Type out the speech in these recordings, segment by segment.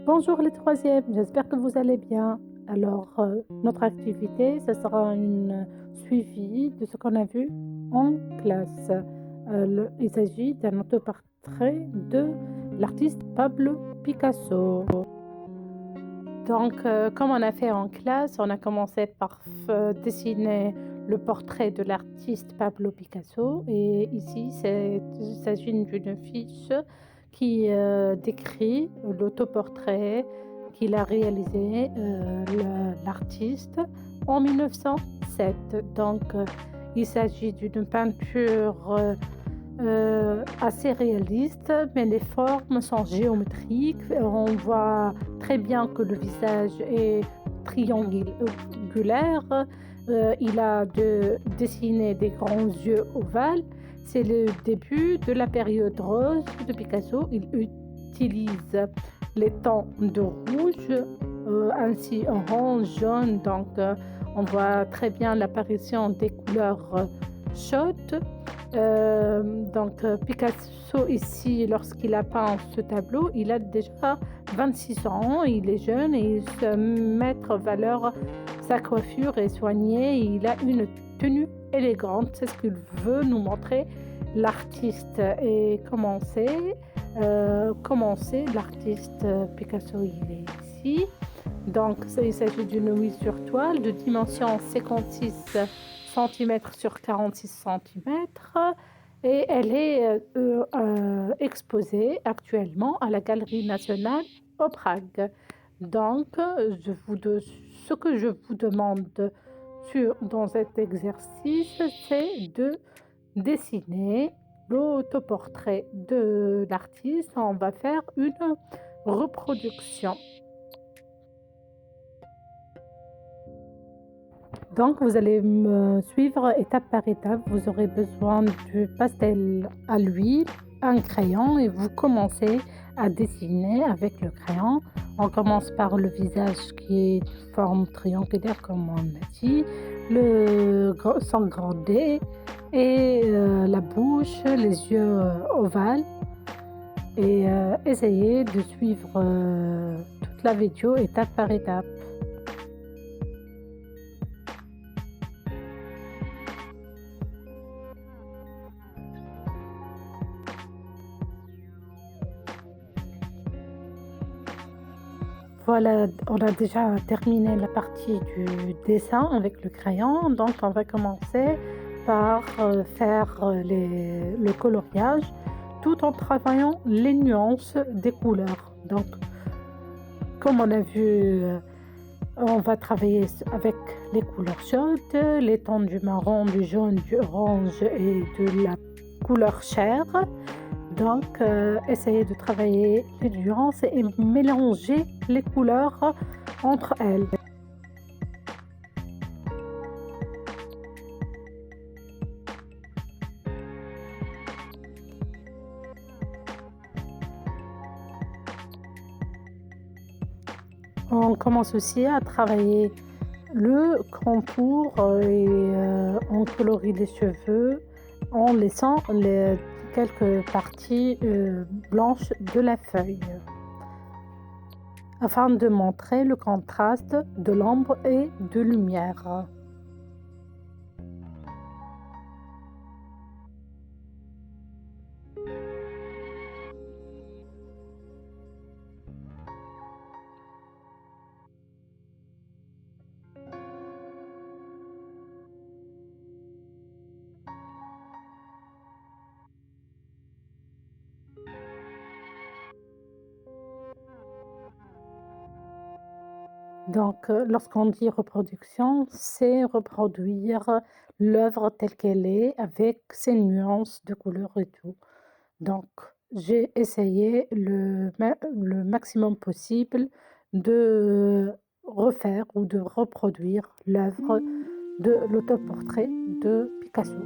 Bonjour les troisièmes, j'espère que vous allez bien. Notre activité, ce sera une suivi de ce qu'on a vu en classe. Il s'agit d'un autoportrait de l'artiste Pablo Picasso. Comme on a fait en classe, on a commencé par dessiner le portrait de l'artiste Pablo Picasso. Et ici, il s'agit d'une fiche qui décrit l'autoportrait qu'il a réalisé, l'artiste, en 1907. Il s'agit d'une peinture assez réaliste, mais les formes sont géométriques. On voit très bien que le visage est triangulaire. Il a dessiné des grands yeux ovales. C'est le début de la période rose de Picasso. Il utilise les tons de rouge, ainsi orange, jaune. On voit très bien l'apparition des couleurs chaudes. Picasso ici, lorsqu'il a peint ce tableau, il a déjà 26 ans, il est jeune et il se met en valeur. Sa coiffure est soignée, il a une tenue élégante, c'est ce qu'il veut nous montrer l'artiste. Et commencer, l'artiste Picasso, il est ici. Il s'agit d'une huile sur toile de dimension 56 cm sur 46 cm et elle est exposée actuellement à la Galerie nationale au Prague. Ce que je vous demande dans cet exercice, c'est de dessiner l'autoportrait de l'artiste. On va faire une reproduction. Vous allez me suivre étape par étape. Vous aurez besoin du pastel à l'huile, un crayon et vous commencez à dessiner avec le crayon. On commence par le visage qui est de forme triangulaire comme on l'a dit, son grand D et la bouche, les yeux ovales. Et essayez de suivre toute la vidéo étape par étape. Voilà, on a déjà terminé la partie du dessin avec le crayon. Donc, on va commencer par faire le coloriage tout en travaillant les nuances des couleurs. Comme on a vu, on va travailler avec les couleurs chaudes, les tons du marron, du jaune, du orange et de la couleur chair. Essayez de travailler les nuances et mélanger les couleurs entre elles. On commence aussi à travailler le contour et on colorie les cheveux en laissant quelques parties blanches de la feuille afin de montrer le contraste de l'ombre et de lumière. Lorsqu'on dit reproduction, c'est reproduire l'œuvre telle qu'elle est avec ses nuances de couleurs et tout. Donc, j'ai essayé le maximum possible de refaire ou de reproduire l'œuvre de l'autoportrait de Picasso.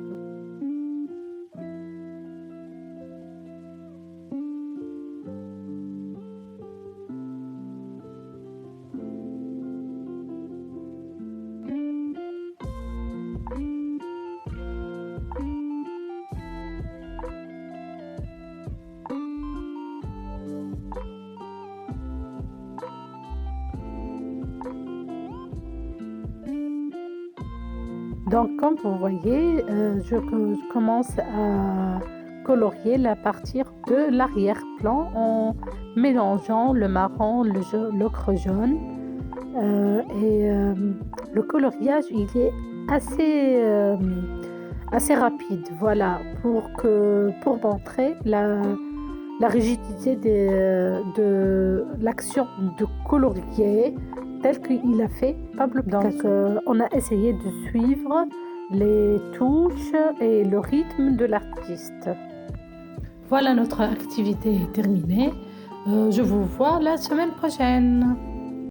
Donc comme vous voyez, je commence à colorier à partir de l'arrière-plan en mélangeant le marron, l'ocre jaune. Le coloriage, il est assez, assez rapide, voilà, pour montrer la rigidité de l'action de colorier tel qu'il a fait Pablo Picasso. Donc, on a essayé de suivre les touches et le rythme de l'artiste. Voilà, notre activité est terminée. Je vous vois la semaine prochaine.